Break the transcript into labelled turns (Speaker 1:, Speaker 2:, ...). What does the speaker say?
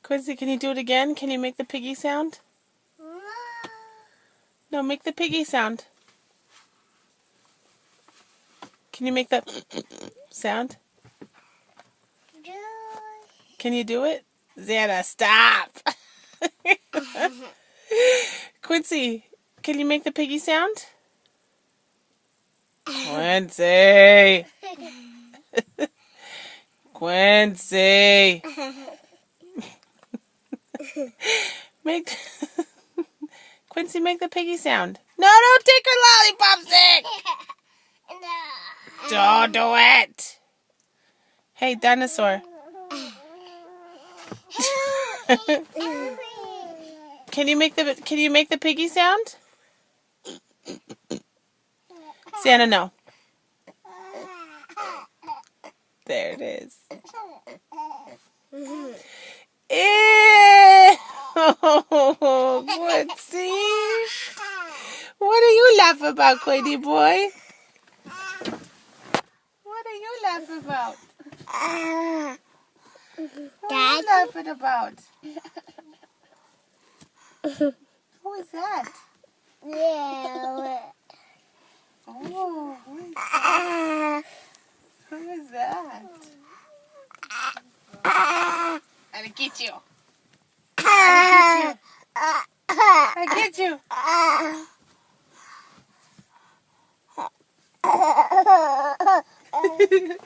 Speaker 1: Quincy, can you do it again? Can you make the piggy sound? No, make the piggy sound. Can you make that sound? Can you do it? Xana, stop! Quincy, can you make the piggy sound? Quincy! Quincy! Make Quincy, make the piggy sound. No, don't take her lollipop stick! Don't do it! Hey, dinosaur. Can you make the piggy sound? Xana, no. There it is. Ew! Quincy! What do you laugh about, Quincy boy? What are you laughing about? What are you laughing about? Who is that?
Speaker 2: Yeah.
Speaker 1: Oh, who is that? Who is that? I'm gonna get you. I get you. I get you.